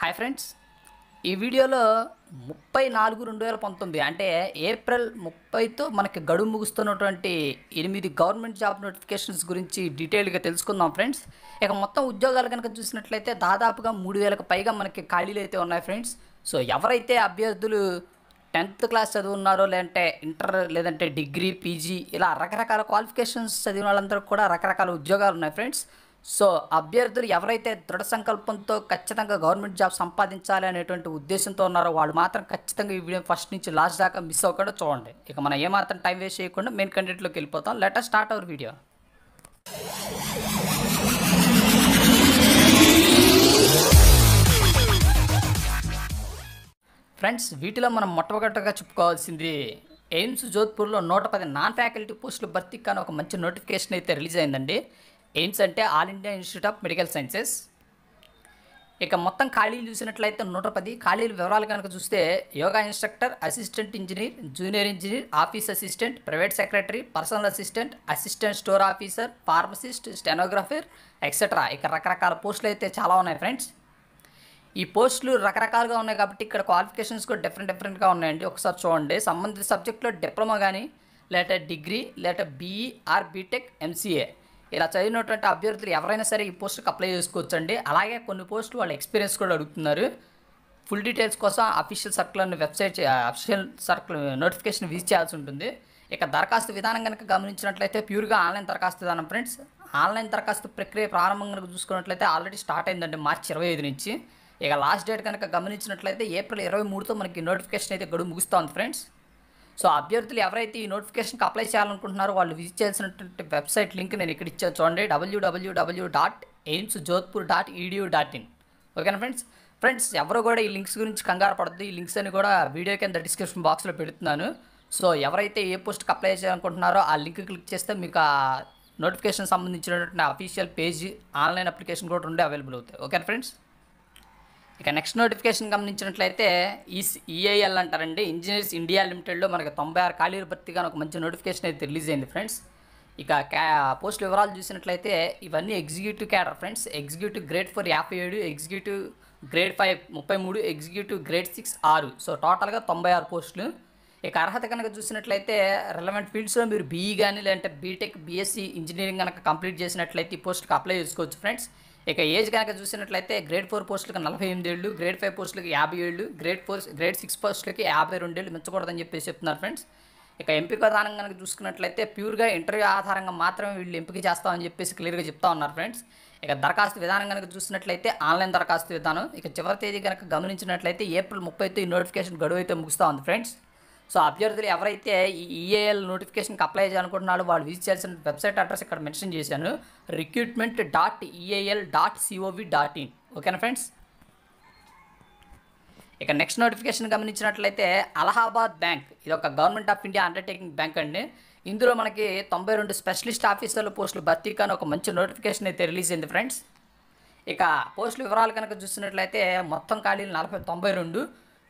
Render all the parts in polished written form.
Hi friends, ఈ వీడియోలో 34/2019 అంటే ఏప్రిల్ 30తో మనకి గడువు ముగుస్తున్నటువంటి 8 గవర్నమెంట్ జాబ్ నోటిఫికేషన్స్ గురించి డీటెయిల్గా తెలుసుకుందాం ఫ్రెండ్స్. ఇక మొత్తం ఉద్యోగాలు కనుక చూసినట్లయితే దాదాపుగా 3000కు పైగా మనకి ఖాళీలు అయితే ఉన్నాయి ఫ్రెండ్స్. సో ఎవరైతే అభ్యర్థులు 10th క్లాస్ చదువున్నారో లేదంటే ఇంటర్ లేదంటే డిగ్రీ పీజీ ఇలా రకరకాల క్వాలిఫికేషన్స్ చదివిన వాళ్ళందరికీ కూడా రకరకాల ఉద్యోగాలు ఉన్నాయి ఫ్రెండ్స్. సో అభ్యర్థులు ఎవరైతే దృఢ సంకల్పంతో ఖచ్చితంగా గవర్నమెంట్ జాబ్ సంపాదించాలి అనేటువంటి ఉద్దేశంతో ఉన్నారో వాళ్ళు మాత్రం ఖచ్చితంగా ఈ వీడియో ఫస్ట్ నుంచి లాస్ట్ దాకా మిస్ అవ్వకుండా చూడండి. ఇక మనం ఏమాత్రం టైం వేస్ట్ చేయకుండా మెయిన్ కంటెంట్లోకి వెళ్ళిపోతాం. Let us start our video. Friends, వీటిలో మనం మొట్టమొదటిగా చెప్పుకోవాల్సింది ఎయిమ్స్ జోధ్పూర్లో 110 నాన్ ఫ్యాకల్టీ పోస్టులు భర్తీకి కానీ ఒక మంచి నోటిఫికేషన్ అయితే రిలీజ్ అయిందండి. ఎయిమ్స్ అంటే all India institute of medical sciences. ఇక మొత్తం ఖాళీలు చూసినట్లయితే 110 ఖాళీల వివరాలు కనుక చూస్తే yoga instructor, assistant engineer, junior engineer, office assistant, private secretary, personal assistant, assistant store officer, pharmacist, stenographer etcetera. ఇక రకరకాల పోస్టులు అయితే చాలా ఉన్నాయి ఫ్రెండ్స్. ఈ పోస్టులు రకరకాలుగా ఉన్నాయి కాబట్టి ఇక్కడ క్వాలిఫికేషన్స్ కూడా డిఫరెంట్గా ఉన్నాయండి. ఒకసారి చూడండి. సంబంధిత సబ్జెక్టులో డిప్లొమా కానీ లేదా డిగ్రీ లేదా బీఈ ఆర్ బీటెక్ ఎంసీఏ ఇలా చదివినటువంటి అభ్యర్థులు ఎవరైనా సరే ఈ పోస్టుకి అప్లై చేసుకోవచ్చండి. అలాగే కొన్ని పోస్టులు వాళ్ళ ఎక్స్పీరియన్స్ కూడా అడుగుతున్నారు. ఫుల్ డీటెయిల్స్ కోసం official circle website official circle notification visit చేయాల్సి ఉంటుంది. ఇక దరఖాస్తు విధానం కనుక గమనించినట్లయితే ప్యూర్గా ఆన్లైన్ దరఖాస్తు విధానం ఫ్రెండ్స్. ఆన్లైన్ దరఖాస్తు ప్రక్రియ ప్రారంభం కనుక చూసుకున్నట్లయితే ఆల్రెడీ స్టార్ట్ అయిందండి మార్చి 25 నుంచి. ఇక లాస్ట్ డేట్ కనుక గమనించినట్లయితే ఏప్రిల్ 23తో మనకి నోటిఫికేషన్ అయితే గడువు ముగుస్తుంది ఫ్రెండ్స్. సో అభ్యర్థులు ఎవరైతే ఈ నోటిఫికేషన్కి అప్లై చేయాలనుకుంటున్నారో వాళ్ళు విజిట్ చేయాల్సినటువంటి వెబ్సైట్ లింక్ నేను ఇక్కడ ఇచ్చాను చూడండి. www.aimsjodhpur.edu.in. ఓకేనా ఫ్రెండ్స్ ఎవరు కూడా ఈ లింక్స్ గురించి కంగారు పడద్దు. ఈ లింక్స్ అని కూడా వీడియో కింద డిస్క్రిప్షన్ బాక్స్లో పెడుతున్నాను. సో ఎవరైతే ఏ పోస్ట్కి అప్లై చేయాలనుకుంటున్నారో ఆ లింక్ క్లిక్ చేస్తే మీకు ఆ నోటిఫికేషన్ సంబంధించినటువంటి అఫీషియల్ పేజీ ఆన్లైన్ అప్లికేషన్ కూడా ఉండే అవైలబుల్ అవుతాయి. ఓకేనా ఫ్రెండ్స్. ఇక నెక్స్ట్ నోటిఫికేషన్ గమనించినట్లయితే ఈఐఎల్ అంటారండి, ఇంజనీర్స్ ఇండియా లిమిటెడ్లో మనకి 96 ఖాళీల భర్తీగా ఒక మంచి నోటిఫికేషన్ అయితే రిలీజ్ అయింది ఫ్రెండ్స్. ఇక పోస్ట్ వివరాలు చూసినట్లయితే ఇవన్నీ executive cadre friends. Executive grade 4 57, executive grade 5 33, executive grade 6 6. So టోటల్గా 96 పోస్టులు. ఇక అర్హత కనుక చూసినట్లయితే రిలవెంట్ ఫీల్డ్స్లో మీరు బీఈ కానీ లేదంటే బీటెక్ బీఎస్సీ ఇంజనీరింగ్ కనుక కంప్లీట్ చేసినట్లయితే ఈ పోస్ట్కి అప్లై చేసుకోవచ్చు ఫ్రెండ్స్. ఇక ఏజ్ కనుక చూసినట్లయితే గ్రేడ్ 4 పోస్టులకు 48 ఏళ్ళు, గ్రేడ్ 5 పోస్టులకు 50 ఏళ్ళు, గ్రేడ్ 6 పోస్టులకి 52 ఏళ్ళు మించకూడదని చెప్పేసి చెప్తున్నారు ఫ్రెండ్స్. ఇక ఎంపిక విధానం కనుక చూసుకున్నట్లయితే ప్యూర్గా ఇంటర్వ్యూ ఆధారంగా మాత్రమే వీళ్ళు ఎంపిక చేస్తామని చెప్పేసి క్లియర్గా చెప్తా ఉన్నారు ఫ్రెండ్స్. ఇక దరఖాస్తు విధానం కనుక చూసినట్లయితే ఆన్లైన్ దరఖాస్తు విధానం. ఇక చివరి తేదీ కనుక గమనించినట్లయితే ఏప్రిల్ 30తో ఈ నోటిఫికేషన్ గడువు అయితే ముగుస్తూ ఉంది ఫ్రెండ్స్. సో అభ్యర్థులు ఎవరైతే ఈ ఈఏఎల్ నోటిఫికేషన్కి అప్లై చేయాలనుకుంటున్నారో వాళ్ళు విజిట్ చేయాల్సిన వెబ్సైట్ అడ్రస్ ఇక్కడ మెన్షన్ చేశాను, recruitment.eal.cov.in. ఓకేనా ఫ్రెండ్స్. ఇక నెక్స్ట్ నోటిఫికేషన్ గమనించినట్లయితే అలహాబాద్ బ్యాంక్, ఇది ఒక government of India undertaking bank అండి. ఇందులో మనకి 92 స్పెషలిస్ట్ ఆఫీసర్ల పోస్టులు భర్తీ కానీ ఒక మంచి నోటిఫికేషన్ అయితే రిలీజ్ అయింది ఫ్రెండ్స్. ఇక పోస్టుల వివరాలు కనుక చూసినట్లయితే మొత్తం ఖాళీలు 92,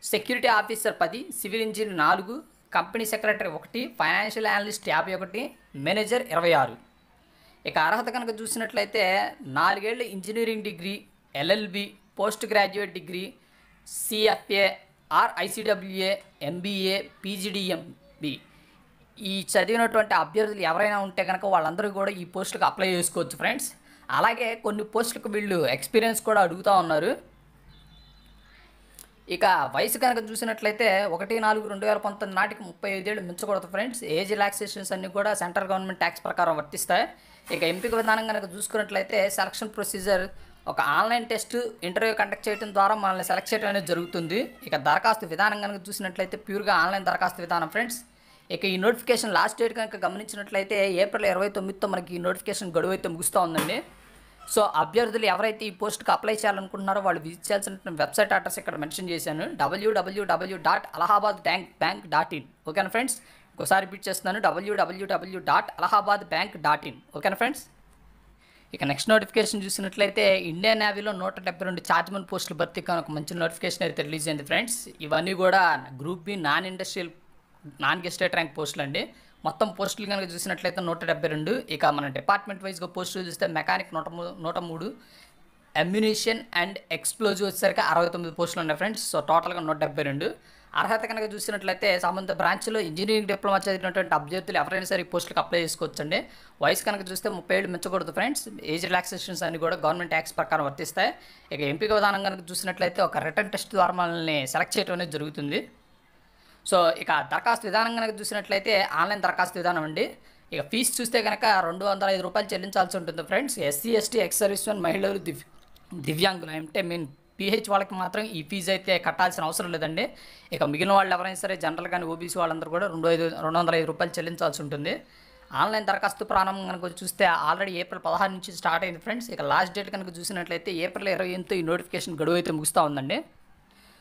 security officer 10, civil engineer 4, company secretary 1, financial analyst 51, manager 26. ఇక అర్హత కనుక చూసినట్లయితే 4 ఏళ్ళ engineering degree, LLB, post graduate degree, CFA or ICWA, MBA, PGDMB ఈ చదివినటువంటి అభ్యర్థులు ఎవరైనా ఉంటే కనుక వాళ్ళందరూ కూడా ఈ పోస్టులకు అప్లై చేసుకోవచ్చు ఫ్రెండ్స్. అలాగే కొన్ని పోస్టులకు వీళ్ళు ఎక్స్పీరియన్స్ కూడా అడుగుతూ ఉన్నారు. ఇక వయసు కనుక చూసినట్లయితే 1/4/2019 నాటికి 35 ఏళ్ళు మించకూడదు ఫ్రెండ్స్. ఏజ్ రిలాక్సేషన్స్ అన్నీ కూడా సెంట్రల్ గవర్నమెంట్ ట్యాక్స్ ప్రకారం వర్తిస్తాయి. ఇక ఎంపిక విధానం కనుక చూసుకున్నట్లయితే సెలక్షన్ ప్రొసీజర్ ఒక ఆన్లైన్ టెస్ట్ ఇంటర్వ్యూ కండక్ట్ చేయడం ద్వారా మనల్ని సెలెక్ట్ చేయడం అనేది జరుగుతుంది. ఇక దరఖాస్తు విధానం కనుక చూసినట్లయితే ప్యూర్గా ఆన్లైన్ దరఖాస్తు విధానం ఫ్రెండ్స్. ఇక ఈ నోటిఫికేషన్ లాస్ట్ డేట్ కనుక గమనించినట్లయితే ఏప్రిల్ 29తో మనకి ఈ నోటిఫికేషన్ గడువు అయితే ముగుస్తూ ఉందండి. సో అభ్యర్థులు ఎవరైతే ఈ పోస్ట్కి అప్లై చేయాలనుకుంటున్నారో వాళ్ళు విజిట్ చేయాల్సిన వెబ్సైట్ అడ్రస్ ఇక్కడ మెన్షన్ చేశాను, www.allahabadbank.in. ఓకేనా ఫ్రెండ్స్. ఒకసారి రిపీట్ చేస్తున్నాను, www.allahabadbank.in. ఓకేనా ఫ్రెండ్స్. ఇక నెక్స్ట్ నోటిఫికేషన్ చూసినట్లయితే ఇండియన్ నేవీలో 172 చార్జ్మెన్ పోస్టులు భర్తీ కానీ ఒక మంచి నోటిఫికేషన్ అయితే రిలీజ్ అయింది ఫ్రెండ్స్. ఇవన్నీ కూడా group B non industrial non gazetted rank పోస్టులు అండి. మొత్తం పోస్టులు కనుక చూసినట్లయితే 172. ఇక మన డిపార్ట్మెంట్ వైజ్గా పోస్టులు చూస్తే మెకానిక్ 103, అమ్యునిషన్ అండ్ ఎక్స్ప్లోజివ్ వచ్చేసరికి 69 పోస్టులు ఉన్నాయి ఫ్రెండ్స్. సో టోటల్గా 172. అర్హత కనుక చూసినట్లయితే సంబంధిత బ్రాంచ్లో ఇంజనీరింగ్ డిప్లొమా చదివినటువంటి అభ్యర్థులు ఎవరైనా సరే ఈ పోస్టులకు అప్లై చేసుకోవచ్చండి. వయసు కనుక చూస్తే 30 ఏళ్ళు మించకూడదు ఫ్రెండ్స్. ఏజ్ రిలాక్సేషన్స్ అన్ని కూడా గవర్నమెంట్ యాక్ట్స్ ప్రకారం వర్తిస్తాయి. ఇక ఎంపిక విధానం కనుక చూసినట్లయితే ఒక రిటర్న్ టెస్ట్ ద్వారా మనల్ని సెలెక్ట్ చేయడం అనేది జరుగుతుంది. సో ఇక దరఖాస్తు విధానం కనుక చూసినట్లయితే ఆన్లైన్ దరఖాస్తు విధానం అండి. ఇక ఫీజు చూస్తే కనుక ₹205 చెల్లించాల్సి ఉంటుంది friends. SC ST ex service men మహిళలు దివ్యాంగులు అంటే మీన్ పీహెచ్ వాళ్ళకి మాత్రం ఈ ఫీజు అయితే కట్టాల్సిన అవసరం లేదండి. ఇక మిగిలిన వాళ్ళు ఎవరైనా సరే జనరల్ కానీ ఓబీసీ వాళ్ళందరూ కూడా ₹205 చెల్లించాల్సి ఉంటుంది. ఆన్లైన్ దరఖాస్తు ప్రారంభం కనుక చూస్తే ఆల్రెడీ ఏప్రిల్ 16 నుంచి స్టార్ట్ అయింది ఫ్రెండ్స్. ఇక లాస్ట్ డేట్ కనుక చూసినట్లయితే ఏప్రిల్ 28తో ఈ నోటిఫికేషన్ గడువు అయితే ముగుస్తూ ఉందండి.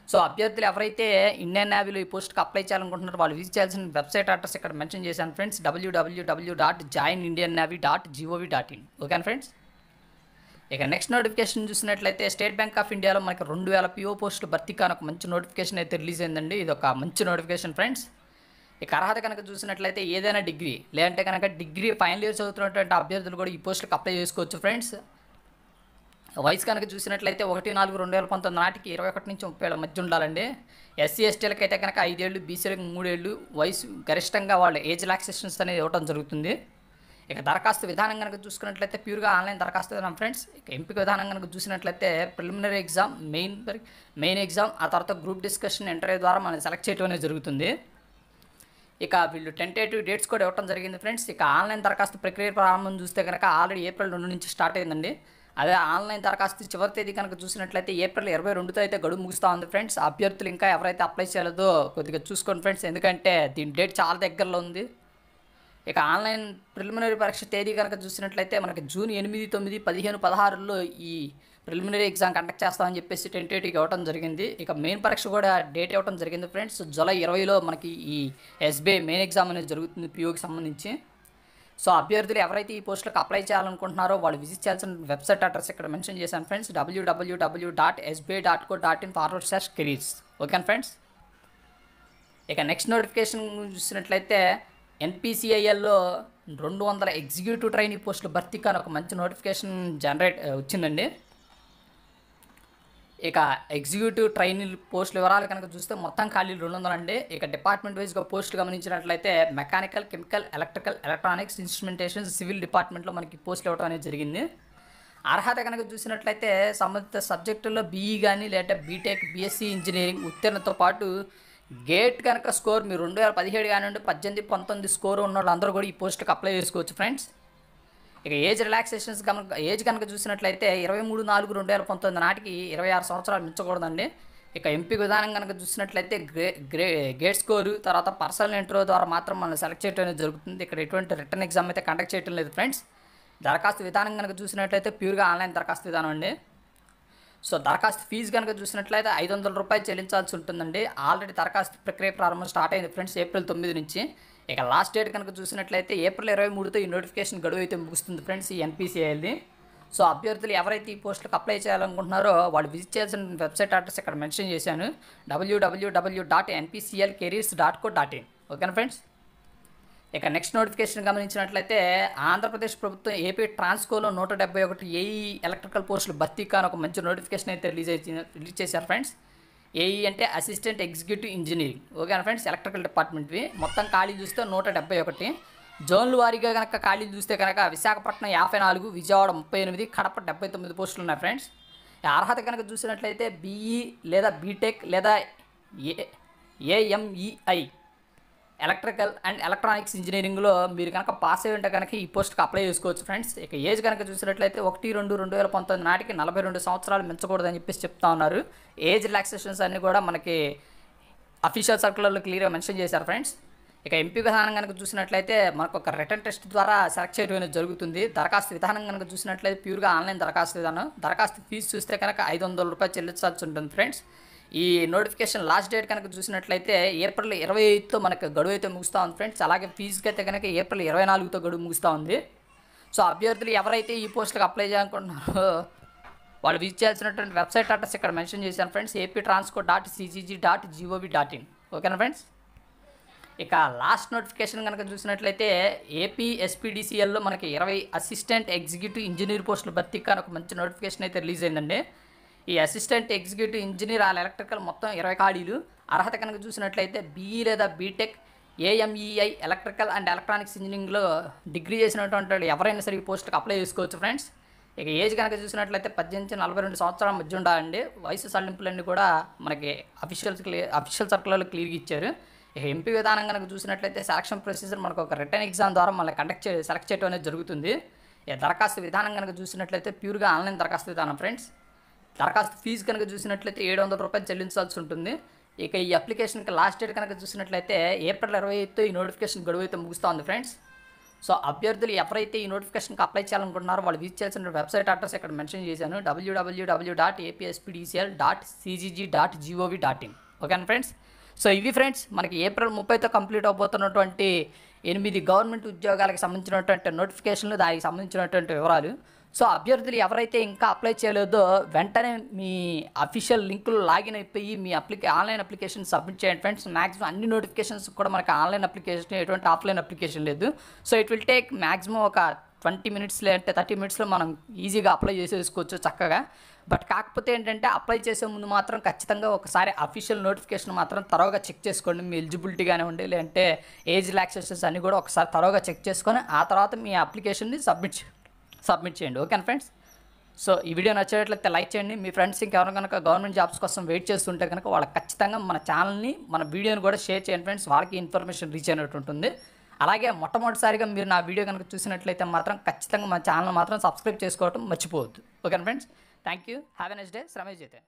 సో అభ్యర్థులు ఎవరైతే ఇండియన్ నేవీలో ఈ పోస్ట్కి అప్లై చేయాలనుకుంటున్నారో వాళ్ళు విజిట్ చేయాల్సిన వెబ్సైట్ అడ్రస్ ఇక్కడ మెన్షన్ చేశాను ఫ్రెండ్స్. www.joinindiannavy.gov.in. Okay friends. ఇక నెక్స్ట్ నోటిఫికేషన్ చూసినట్లయితే స్టేట్ బ్యాంక్ ఆఫ్ ఇండియాలో మనకి 2000 PO పోస్టులు భర్తీ కాని ఒక మంచి నోటిఫికేషన్ అయితే రిలీజ్ అయిందండి. ఇది ఒక మంచి నోటిఫికేషన్ ఫ్రెండ్స్. ఇక అర్హత కనుక చూసినట్లయితే ఏదైనా డిగ్రీ లేదంటే కనుక డిగ్రీ ఫైనల్ ఇయర్ చదువుతున్నటువంటి అభ్యర్థులు కూడా ఈ పోస్టులకు అప్లై చేసుకోవచ్చు ఫ్రెండ్స్. వయసు కనుక చూసినట్లయితే 1/4/2019 నాటికి 21 నుంచి 30 ఏళ్ళ మధ్య ఉండాలండి. ఎస్సీ ఎస్టీలకు అయితే కనుక 5 ఏళ్ళు, బీసీలకు 3 ఏళ్ళు వయసు గరిష్టంగా వాళ్ళు ఏజ్ రిలాక్సేషన్స్ అనేది ఇవ్వడం జరుగుతుంది. ఇక దరఖాస్తు విధానం కనుక చూసుకున్నట్లయితే ప్యూర్గా ఆన్లైన్ దరఖాస్తు విధానం ఫ్రెండ్స్. ఇక ఎంపిక విధానం కనుక చూసినట్లయితే ప్రిలిమినరీ ఎగ్జామ్, మెయిన్ ఎగ్జామ్, ఆ తర్వాత గ్రూప్ డిస్కషన్ ఇంటర్వ్యూ ద్వారా మనం సెలెక్ట్ చేయడం అనేది జరుగుతుంది. ఇక వీళ్ళు టెంటేటివ్ డేట్స్ కూడా ఇవ్వడం జరిగింది ఫ్రెండ్స్. ఇక ఆన్లైన్ దరఖాస్తు ప్రక్రియ ప్రారంభం చూస్తే కనుక ఆల్రెడీ ఏప్రిల్ 2 నుంచి స్టార్ట్ అయిందండి. అదే ఆన్లైన్ దరఖాస్తు చివరి తేదీ కనుక చూసినట్లయితే ఏప్రిల్ 22తో అయితే గడువు ముగుస్తూ ఉంది ఫ్రెండ్స్. అభ్యర్థులు ఇంకా ఎవరైతే అప్లై చేయలేదో కొద్దిగా చూసుకోండి ఫ్రెండ్స్, ఎందుకంటే దీని డేట్ చాలా దగ్గరలో ఉంది. ఇక ఆన్లైన్ ప్రిలిమినరీ పరీక్ష తేదీ కనుక చూసినట్లయితే మనకి జూన్ 8, 9, 15, 16లో ఈ ప్రిలిమినరీ ఎగ్జామ్ కండక్ట్ చేస్తామని చెప్పేసి టెంటేటివ్గా ఇవ్వడం జరిగింది. ఇక మెయిన్ పరీక్ష కూడా డేట్ ఇవ్వడం జరిగింది ఫ్రెండ్స్. జూలై 20లో మనకి ఈ ఎస్బీఐ మెయిన్ ఎగ్జామ్ అనేది జరుగుతుంది పిఓకి సంబంధించి. సో అభ్యర్థులు ఎవరైతే ఈ పోస్టులకు అప్లై చేయాలనుకుంటున్నారో వాళ్ళు విజిట్ చేయాల్సిన వెబ్సైట్ అడ్రస్ ఇక్కడ మెన్షన్ చేశాను ఫ్రెండ్స్. www.sbi.co.in/careers. Okay friends. ఇక నెక్స్ట్ నోటిఫికేషన్ చూసినట్లయితే ఎన్పిసిఐఎల్లో 200 ఎగ్జిక్యూటివ్ ట్రైనీ పోస్టులు భర్తీ కానీ ఒక మంచి నోటిఫికేషన్ వచ్చిందండి. ఇక ఎగ్జిక్యూటివ్ ట్రైనీ పోస్టుల వివరాలు కనుక చూస్తే మొత్తం ఖాళీలు 200 అండి. ఇక డిపార్ట్మెంట్ వైజ్గా పోస్టులు గమనించినట్లయితే mechanical, chemical, electrical, electronics, instrumentation, civil డిపార్ట్మెంట్లో మనకి పోస్టులు ఇవ్వడం అనేది జరిగింది. అర్హత కనుక చూసినట్లయితే సంబంధిత సబ్జెక్టుల్లో బీఈ కానీ లేదా బీటెక్, బీఎస్సీ ఇంజనీరింగ్ ఉత్తీర్ణతో పాటు గేట్ కనుక స్కోర్ మీరు 2017 కానివ్వండి 18, 19 స్కోర్ ఉన్న వాళ్ళందరూ కూడా ఈ పోస్టులకు అప్లై చేసుకోవచ్చు ఫ్రెండ్స్. ఇక ఏజ్ రిలాక్సేషన్స్ ఏజ్ కనుక చూసినట్లయితే 23/4/2019 నాటికి 26 సంవత్సరాలు మించకూడదండి. ఇక ఎంపిక విధానం కనుక చూసినట్లయితే గేట్ స్కోరు తర్వాత పర్సనల్ ఇంటర్వ్యూ ద్వారా మాత్రం మనం సెలెక్ట్ చేయడం అనేది జరుగుతుంది. ఇక్కడ ఎటువంటి రిటర్న్ ఎగ్జామ్ అయితే కండక్ట్ చేయడం లేదు ఫ్రెండ్స్. దరఖాస్తు విధానం కనుక చూసినట్లయితే ప్యూర్గా ఆన్లైన్ దరఖాస్తు విధానం అండి. సో దరఖాస్తు ఫీజు కనుక చూసినట్లయితే ₹500 చెల్లించాల్సి ఉంటుందండి. ఆల్రెడీ దరఖాస్తు ప్రక్రియ ప్రారంభం స్టార్ట్ అయింది ఫ్రెండ్స్ ఏప్రిల్ 9 నుంచి. ఇక లాస్ట్ డేట్ కనుక చూసినట్లయితే ఏప్రిల్ 23తో ఈ నోటిఫికేషన్ గడువు అయితే ముగుస్తుంది ఫ్రెండ్స్ ఈ ఎన్పిసిఐఎల్ది. సో అభ్యర్థులు ఎవరైతే ఈ పోస్టులకు అప్లై చేయాలనుకుంటున్నారో వాళ్ళు విజిట్ చేయాల్సిన వెబ్సైట్ అడ్రస్ ఇక్కడ మెన్షన్ చేశాను. www.npclcareers.co.in. ఓకేనా ఫ్రెండ్స్. ఇక నెక్స్ట్ నోటిఫికేషన్ గమనించినట్లయితే ఆంధ్రప్రదేశ్ ప్రభుత్వం ఏపీ ట్రాన్స్కోలో 171 ఏఈ ఎలక్ట్రికల్ పోస్టులు భర్తీ కాని ఒక మంచి నోటిఫికేషన్ అయితే రిలీజ్ చేశారు ఫ్రెండ్స్. ఏఈ అంటే అసిస్టెంట్ ఎగ్జిక్యూటివ్ ఇంజనీరింగ్. ఓకేనా ఫ్రెండ్స్. ఎలక్ట్రికల్ డిపార్ట్మెంట్వి మొత్తం ఖాళీ చూస్తే 171. జోన్ల వారీగా కనుక ఖాళీలు చూస్తే కనుక విశాఖపట్నం 54, విజయవాడ 38, కడప 79 పోస్టులు ఉన్నాయి ఫ్రెండ్స్. అర్హత కనుక చూసినట్లయితే బీఈ లేదా బీటెక్ లేదా ఏఎంఈఐ ఎలక్ట్రికల్ అండ్ ఎలక్ట్రానిక్స్ ఇంజనీరింగ్లో మీరు కనుక పాస్ అయ్యి ఉంటే కనుక ఈ పోస్ట్కి అప్లై చేసుకోవచ్చు ఫ్రెండ్స్. ఇక ఏజ్ కనుక చూసినట్లయితే 1/2/2019 నాటికి 42 సంవత్సరాలు మించకూడదని చెప్పేసి చెప్తా ఉన్నారు. ఏజ్ రిలాక్సేషన్స్ అన్నీ కూడా మనకి అఫీషియల్ సర్కులర్లో క్లియర్గా మెన్షన్ చేశారు ఫ్రెండ్స్. ఇక ఎంపిక విధానం కనుక చూసినట్లయితే మనకు ఒక రిటర్న్ టెస్ట్ ద్వారా సెలెక్ట్ చేయడం అనేది జరుగుతుంది. దరఖాస్తు విధానం కనుక చూసినట్లయితే ప్యూర్గా ఆన్లైన్ దరఖాస్తు విధానం. దరఖాస్తు ఫీజు చూస్తే కనుక ₹500 చెల్లించాల్సి ఉంటుంది ఫ్రెండ్స్. ఈ నోటిఫికేషన్ లాస్ట్ డేట్ కనుక చూసినట్లయితే ఏప్రిల్ 28తో మనకు గడువు అయితే ముగుస్తూ ఉంది ఫ్రెండ్స్. అలాగే ఫీజుకి అయితే కనుక ఏప్రిల్ 24తో గడువు ముగుస్తూ ఉంది. సో అభ్యర్థులు ఎవరైతే ఈ పోస్టులకు అప్లై చేయాలనుకుంటున్నారో వాళ్ళు విజిట్ చేయాల్సినటువంటి వెబ్సైట్ అడ్రస్ ఇక్కడ మెన్షన్ చేశాను ఫ్రెండ్స్. aptransport.cgg.gov.in. ఓకేనా ఫ్రెండ్స్. ఇక లాస్ట్ నోటిఫికేషన్ కనుక చూసినట్లయితే ఏపీ ఎస్పీడీసీఎల్లో మనకి 20 అసిస్టెంట్ ఎగ్జిక్యూటివ్ ఇంజనీర్ పోస్టుల భర్తీకి కానీ ఒక మంచి నోటిఫికేషన్ అయితే రిలీజ్ అయిందండి. ఈ అసిస్టెంట్ ఎగ్జిక్యూటివ్ ఇంజనీర్ ఎలక్ట్రికల్ మొత్తం 20 ఖాళీలు. అర్హత కనుక చూసినట్లయితే బీఈ లేదా బీటెక్, ఏఎంఈఐ ఎలక్ట్రికల్ అండ్ ఎలక్ట్రానిక్స్ ఇంజనీరింగ్లో డిగ్రీ చేసినటువంటి వాళ్ళు ఎవరైనా సరే ఈ పోస్టులకు అప్లై చేసుకోవచ్చు ఫ్రెండ్స్. ఇక ఏజ్ కనుక చూసినట్లయితే 18 నుంచి 42 సంవత్సరాల మధ్య ఉండాలండి. వయసు సడలింపులన్నీ కూడా మనకి అఫీషియల్ సర్కులర్లో క్లియర్గా ఇచ్చారు. ఇక ఎంపీ విధానం కనుక చూసినట్లయితే సెలక్షన్ ప్రొసీజర్ మనకు ఒక రిటర్న్ ఎగ్జామ్ ద్వారా మనల్ని సెలెక్ట్ చేయడం అనేది జరుగుతుంది. ఇక దరఖాస్తు విధానం కనుక చూసినట్లయితే ప్యూర్గా ఆన్లైన్ దరఖాస్తు విధానం ఫ్రెండ్స్. దరఖాస్తు ఫీజు కనుక చూసినట్లయితే 700 రూపాయలు చెల్లించాల్సి ఉంటుంది. ఇక ఈ అప్లికేషన్కి లాస్ట్ డేట్ కనుక చూసినట్లయితే ఏప్రిల్ 25 ఈ నోటిఫికేషన్ గడువు అయితే ముగుస్తుంది ఫ్రెండ్స్. సో అభ్యర్థులు ఎవరైతే ఈ నోటిఫికేషన్కి అప్లై చేయాలనుకుంటున్నారో వాళ్ళు విజిట్ చేయాల్సిన వెబ్సైట్ అడ్రస్ ఇక్కడ మెన్షన్ చేశాను, www.apspdcl.cgg.gov.in. ఓకేనా ఫ్రెండ్స్. సో ఇవి ఫ్రెండ్స్ మనకి ఏప్రిల్ 30తో కంప్లీట్ అవబోతున్నటువంటి 8 గవర్నమెంట్ ఉద్యోగాలకు సంబంధించినటువంటి నోటిఫికేషన్లు, దానికి సంబంధించినటువంటి వివరాలు. సో అభ్యర్థులు ఎవరైతే ఇంకా అప్లై చేయలేదో వెంటనే మీ అఫీషియల్ లింకులు లాగిన్ అయిపోయి మీ ఆన్లైన్ అప్లికేషన్ సబ్మిట్ చేయండి ఫ్రెండ్స్. మ్యాక్సిమం అన్ని నోటిఫికేషన్స్ కూడా మనకి ఆన్లైన్ అప్లికేషన్, ఎటువంటి ఆఫ్లైన్ అప్లికేషన్ లేదు. So it will take maximum ఒక 20 మినిట్స్ లేదంటే 30 మినిట్స్లో మనం ఈజీగా అప్లై చేసేసుకోవచ్చు చక్కగా. బట్ కాకపోతే ఏంటంటే అప్లై చేసే ముందు మాత్రం ఖచ్చితంగా ఒకసారి అఫీషియల్ నోటిఫికేషన్ మాత్రం తరోగా చెక్ చేసుకోండి. మీ ఎలిజిబిలిటీ కానివ్వండి లేదంటే ఏజ్ రిలాక్సేషన్స్ అన్నీ కూడా ఒకసారి తరోగా చెక్ చేసుకొని ఆ తర్వాత మీ అప్లికేషన్ని సబ్మిట్ చేయండి. ఓకేనా ఫ్రెండ్స్. సో ఈ వీడియో నచ్చేట్లయితే లైక్ చేయండి. మీ ఫ్రెండ్స్ ఇంకెవరు కనుక గవర్నమెంట్ జాబ్స్ కోసం వెయిట్ చేస్తుంటే కనుక వాళ్ళకి ఖచ్చితంగా మన ఛానల్ని, మన వీడియోని కూడా షేర్ చేయండి ఫ్రెండ్స్. వాళ్ళకి ఇన్ఫర్మేషన్ రీచ్ అయినట్టు ఉంటుంది. అలాగే మొట్టమొదటిసారిగా మీరు నా వీడియో కనుక చూసినట్లయితే మాత్రం ఖచ్చితంగా మన ఛానల్ మాత్రం సబ్స్క్రైబ్ చేసుకోవడం మర్చిపోవద్దు. ఓకేనా friends. Thank you. Have a nice day. శ్రమేష్ జైతే.